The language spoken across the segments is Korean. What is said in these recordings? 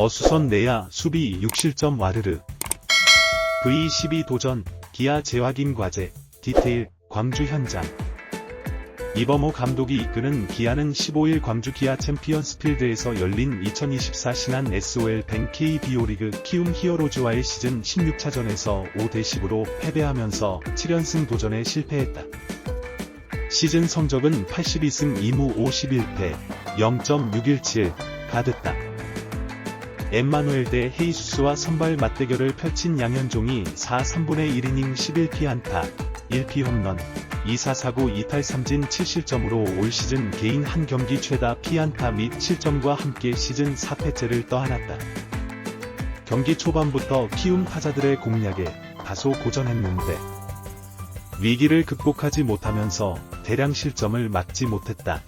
어수선 내야 수비 6실점 와르르. V12 도전, 기아 재확인 과제, 디테일, 광주 현장. 이범호 감독이 이끄는 기아는 15일 광주 기아 챔피언스필드에서 열린 2024 신한 SOL 뱅 KBO 리그 키움 히어로즈와의 시즌 16차전에서 5대10으로 패배하면서 7연승 도전에 실패했다. 시즌 성적은 82승 2무 51패, 0.617가 됐다. 엠마누엘 대 헤이수스와 선발 맞대결을 펼친 양현종이 4 3분의 1이닝 11피안타, 1피 홈런, 2사 사구 2탈 3진 7실점으로 올 시즌 개인 한 경기 최다 피안타 및 실점과 함께 시즌 4패째를 떠안았다. 경기 초반부터 키움 타자들의 공략에 다소 고전했는데 위기를 극복하지 못하면서 대량 실점을 막지 못했다.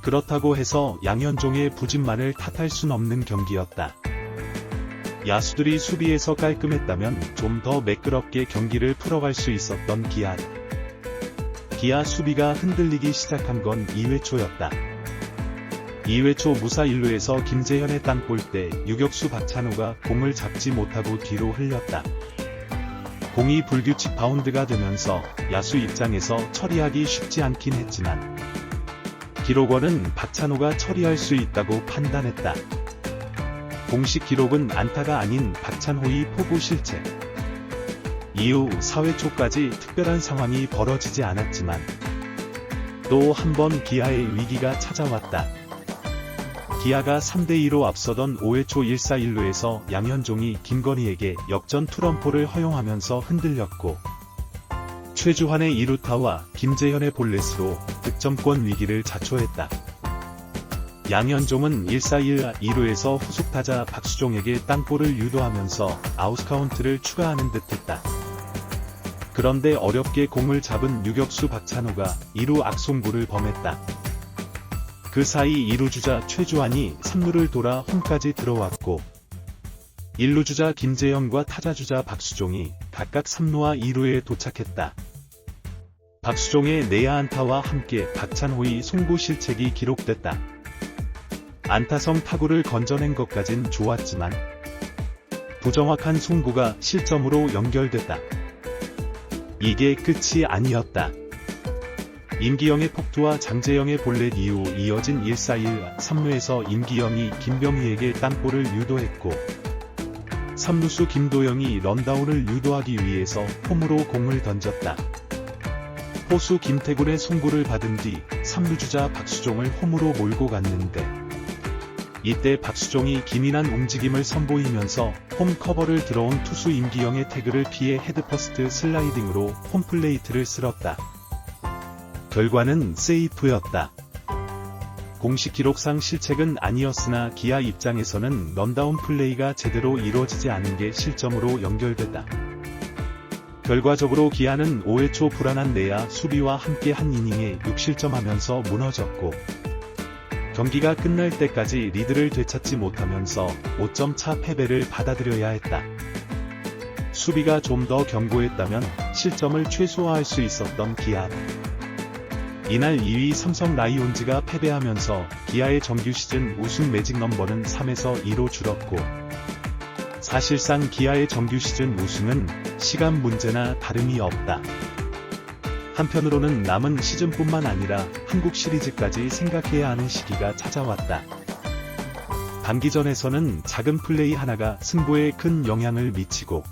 그렇다고 해서 양현종의 부진만을 탓할 순 없는 경기였다. 야수들이 수비에서 깔끔했다면 좀 더 매끄럽게 경기를 풀어갈 수 있었던 기아. 기아 수비가 흔들리기 시작한 건 2회 초였다. 2회 초 무사 1루에서 김재현의 땅볼 때 유격수 박찬호가 공을 잡지 못하고 뒤로 흘렸다. 공이 불규칙 바운드가 되면서 야수 입장에서 처리하기 쉽지 않긴 했지만 기록원은 박찬호가 처리할 수 있다고 판단했다. 공식 기록은 안타가 아닌 박찬호의 포구 실책. 이후 4회 초까지 특별한 상황이 벌어지지 않았지만 또 한 번 기아의 위기가 찾아왔다. 기아가 3대2로 앞서던 5회 초 1사 1루에서 양현종이 김건희에게 역전 투런포를 허용하면서 흔들렸고 최주환의 2루타와 김재현의 볼넷으로 득점권 위기를 자초했다. 양현종은 1사 1루 2루에서 후속타자 박수종에게 땅볼을 유도하면서 아웃카운트를 추가하는 듯했다. 그런데 어렵게 공을 잡은 유격수 박찬호가 2루 악송구를 범했다. 그 사이 2루 주자 최주환이 3루를 돌아 홈까지 들어왔고 1루 주자 김재현과 타자 주자 박수종이 각각 3루와 2루에 도착했다. 박수종의 내야 안타와 함께 박찬호의 송구 실책이 기록됐다. 안타성 타구를 건져낸 것까진 좋았지만 부정확한 송구가 실점으로 연결됐다. 이게 끝이 아니었다. 임기영의 폭투와 장재영의 볼넷 이후 이어진 1사 1, 3루에서 임기영이 김병희에게 땅볼을 유도했고 3루수 김도영이 런다운을 유도하기 위해서 홈으로 공을 던졌다. 포수 김태군의 송구를 받은 뒤 3루 주자 박수종을 홈으로 몰고 갔는데 이때 박수종이 기민한 움직임을 선보이면서 홈 커버를 들어온 투수 임기영의 태그를 피해 헤드퍼스트 슬라이딩으로 홈플레이트를 쓸었다. 결과는 세이프였다. 공식 기록상 실책은 아니었으나 기아 입장에서는 런다운 플레이가 제대로 이루어지지 않은 게 실점으로 연결됐다. 결과적으로 기아는 5회 초 불안한 내야 수비와 함께 한 이닝에 6실점하면서 무너졌고 경기가 끝날 때까지 리드를 되찾지 못하면서 5점 차 패배를 받아들여야 했다. 수비가 좀 더 견고했다면 실점을 최소화할 수 있었던 기아. 이날 2위 삼성 라이온즈가 패배하면서 기아의 정규 시즌 우승 매직 넘버는 3에서 2로 줄었고 사실상 기아의 정규 시즌 우승은 시간 문제나 다름이 없다. 한편으로는 남은 시즌뿐만 아니라 한국 시리즈까지 생각해야 하는 시기가 찾아왔다. 단기전에서는 작은 플레이 하나가 승부에 큰 영향을 미치고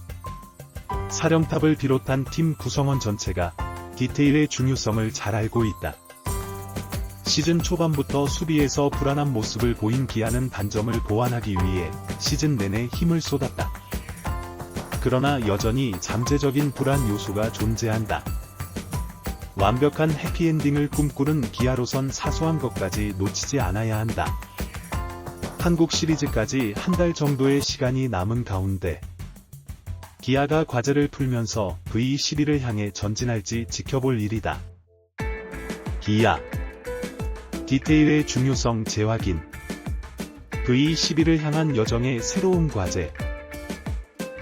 사령탑을 비롯한 팀 구성원 전체가 디테일의 중요성을 잘 알고 있다. 시즌 초반부터 수비에서 불안한 모습을 보인 기아는 단점을 보완하기 위해 시즌 내내 힘을 쏟았다. 그러나 여전히 잠재적인 불안 요소가 존재한다. 완벽한 해피엔딩을 꿈꾸는 기아로선 사소한 것까지 놓치지 않아야 한다. 한국 시리즈까지 한 달 정도의 시간이 남은 가운데 기아가 과제를 풀면서 V12를 향해 전진할지 지켜볼 일이다. 기아 디테일의 중요성 재확인. V12를 향한 여정의 새로운 과제.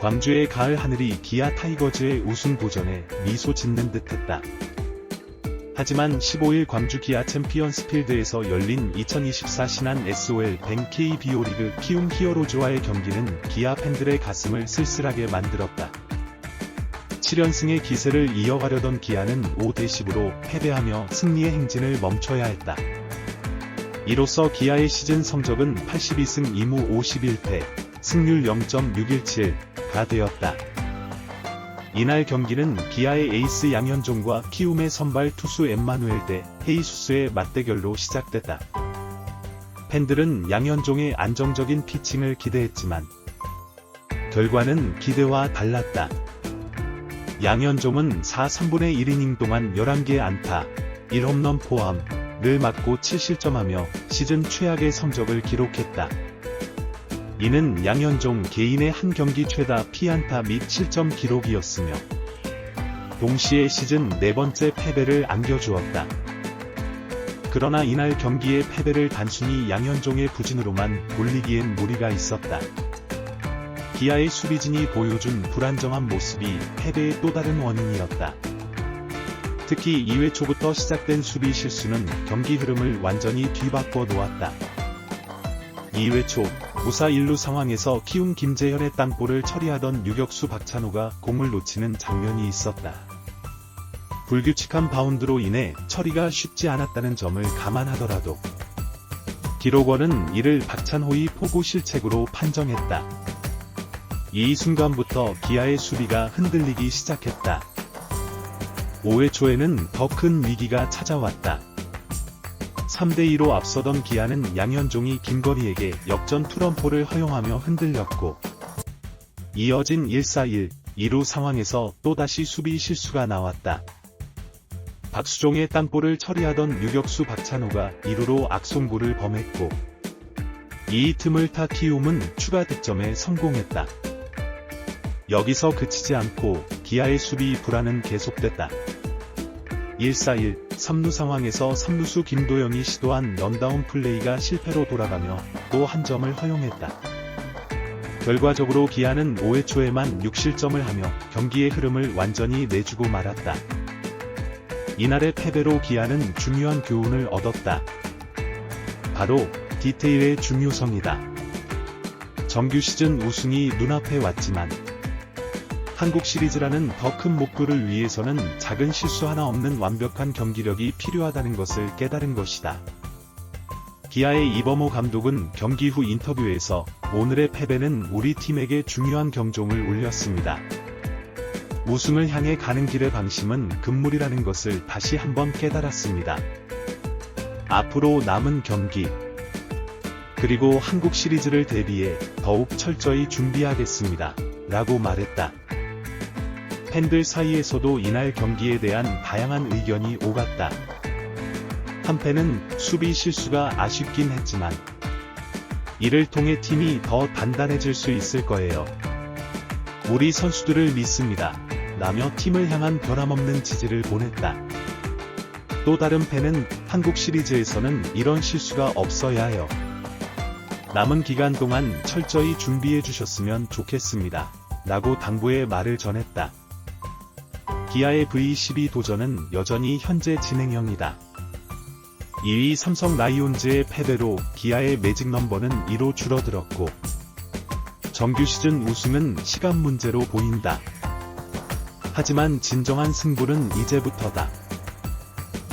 광주의 가을 하늘이 기아 타이거즈의 우승 도전에 미소 짓는 듯했다. 하지만 15일 광주 기아 챔피언스필드에서 열린 2024 신한 SOL 뱅 KBO 리그 키움 히어로즈와의 경기는 기아 팬들의 가슴을 쓸쓸하게 만들었다. 7연승의 기세를 이어가려던 기아는 5대10으로 패배하며 승리의 행진을 멈춰야 했다. 이로써 기아의 시즌 성적은 82승 2무 51패, 승률 0.617가 되었다. 이날 경기는 기아의 에이스 양현종과 키움의 선발 투수 엠마누엘 대 헤이수스의 맞대결로 시작됐다. 팬들은 양현종의 안정적인 피칭을 기대했지만 결과는 기대와 달랐다. 양현종은 4, 3분의 1이닝 동안 11개의 안타, 1홈런 포함을 맞고 7실점하며 시즌 최악의 성적을 기록했다. 이는 양현종 개인의 한 경기 최다 피안타 및 실점 기록이었으며 동시에 시즌 4번째 패배를 안겨주었다. 그러나 이날 경기의 패배를 단순히 양현종의 부진으로만 돌리기엔 무리가 있었다. 기아의 수비진이 보여준 불안정한 모습이 패배의 또 다른 원인이었다. 특히 2회 초부터 시작된 수비 실수는 경기 흐름을 완전히 뒤바꿔 놓았다. 2회 초 무사 1루 상황에서 키움 김재현의 땅볼을 처리하던 유격수 박찬호가 공을 놓치는 장면이 있었다. 불규칙한 바운드로 인해 처리가 쉽지 않았다는 점을 감안하더라도 기록원은 이를 박찬호의 포구 실책으로 판정했다. 이 순간부터 기아의 수비가 흔들리기 시작했다. 5회 초에는 더 큰 위기가 찾아왔다. 3대2로 앞서던 기아는 양현종이 김건희에게 역전 투런포를 허용하며 흔들렸고 이어진 1-4-1, 2루 상황에서 또다시 수비 실수가 나왔다. 박수종의 땅볼을 처리하던 유격수 박찬호가 2루로 악송구를 범했고 이 틈을 타 키움은 추가 득점에 성공했다. 여기서 그치지 않고 기아의 수비 불안은 계속됐다. 1-4-1, 3루 상황에서 3루수 김도영이 시도한 런다운 플레이가 실패로 돌아가며 또 한 점을 허용했다. 결과적으로 기아는 5회 초에만 6실점을 하며 경기의 흐름을 완전히 내주고 말았다. 이날의 패배로 기아는 중요한 교훈을 얻었다. 바로 디테일의 중요성이다. 정규 시즌 우승이 눈앞에 왔지만 한국 시리즈라는 더 큰 목표를 위해서는 작은 실수 하나 없는 완벽한 경기력이 필요하다는 것을 깨달은 것이다. 기아의 이범호 감독은 경기 후 인터뷰에서 오늘의 패배는 우리 팀에게 중요한 경종을 울렸습니다. 우승을 향해 가는 길의 방심은 금물이라는 것을 다시 한번 깨달았습니다. 앞으로 남은 경기 그리고 한국 시리즈를 대비해 더욱 철저히 준비하겠습니다. 라고 말했다. 팬들 사이에서도 이날 경기에 대한 다양한 의견이 오갔다. 한편은 수비 실수가 아쉽긴 했지만 이를 통해 팀이 더 단단해질 수 있을 거예요. 우리 선수들을 믿습니다. 라며 팀을 향한 변함없는 지지를 보냈다. 또 다른 팬은 한국 시리즈에서는 이런 실수가 없어야 해요. 남은 기간 동안 철저히 준비해 주셨으면 좋겠습니다. 라고 당부의 말을 전했다. 기아의 V12 도전은 여전히 현재 진행형이다. 2위 삼성 라이온즈의 패배로 기아의 매직 넘버는 2로 줄어들었고 정규 시즌 우승은 시간 문제로 보인다. 하지만 진정한 승부는 이제부터다.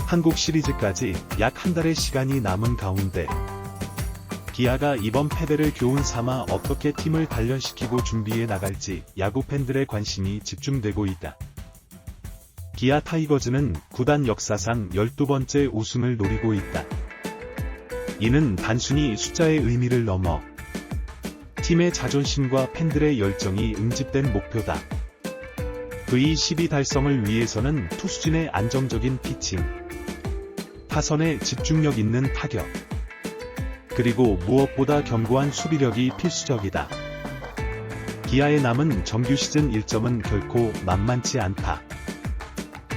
한국 시리즈까지 약 한 달의 시간이 남은 가운데 기아가 이번 패배를 교훈 삼아 어떻게 팀을 단련시키고 준비해 나갈지 야구 팬들의 관심이 집중되고 있다. 기아 타이거즈는 구단 역사상 12번째 우승을 노리고 있다. 이는 단순히 숫자의 의미를 넘어 팀의 자존심과 팬들의 열정이 응집된 목표다. V12 달성을 위해서는 투수진의 안정적인 피칭, 타선의 집중력 있는 타격, 그리고 무엇보다 견고한 수비력이 필수적이다. 기아의 남은 정규 시즌 일정은 결코 만만치 않다.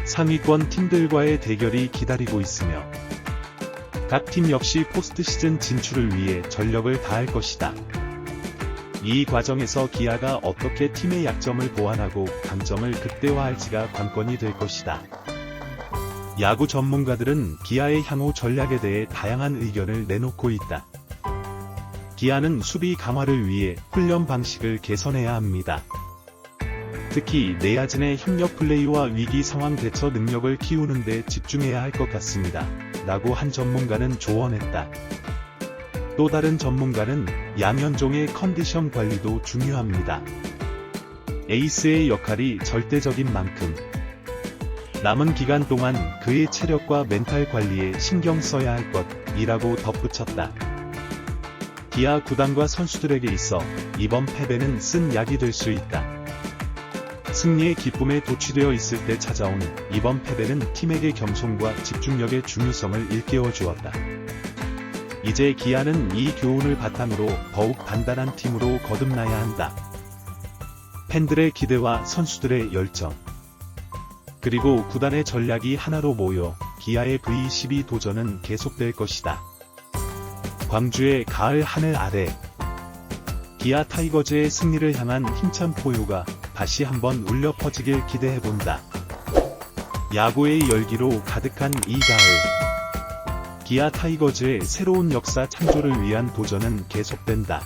상위권 팀들과의 대결이 기다리고 있으며 각 팀 역시 포스트 시즌 진출을 위해 전력을 다할 것이다. 이 과정에서 기아가 어떻게 팀의 약점을 보완하고 강점을 극대화할지가 관건이 될 것이다. 야구 전문가들은 기아의 향후 전략에 대해 다양한 의견을 내놓고 있다. 기아는 수비 강화를 위해 훈련 방식을 개선해야 합니다. 특히 내야진의 협력 플레이와 위기 상황 대처 능력을 키우는 데 집중해야 할 것 같습니다. 라고 한 전문가는 조언했다. 또 다른 전문가는 양현종의 컨디션 관리도 중요합니다. 에이스의 역할이 절대적인 만큼 남은 기간 동안 그의 체력과 멘탈 관리에 신경 써야 할 것이라고 덧붙였다. 기아 구단과 선수들에게 있어 이번 패배는 쓴 약이 될 수 있다. 승리의 기쁨에 도취되어 있을 때 찾아온 이번 패배는 팀에게 겸손과 집중력의 중요성을 일깨워 주었다. 이제 기아는 이 교훈을 바탕으로 더욱 단단한 팀으로 거듭나야 한다. 팬들의 기대와 선수들의 열정, 그리고 구단의 전략이 하나로 모여 기아의 V12 도전은 계속될 것이다. 광주의 가을 하늘 아래 기아 타이거즈의 승리를 향한 힘찬 포효가 다시 한번 울려 퍼지길 기대해본다. 야구의 열기로 가득한 이 가을, 기아 타이거즈의 새로운 역사 창조를 위한 도전은 계속된다.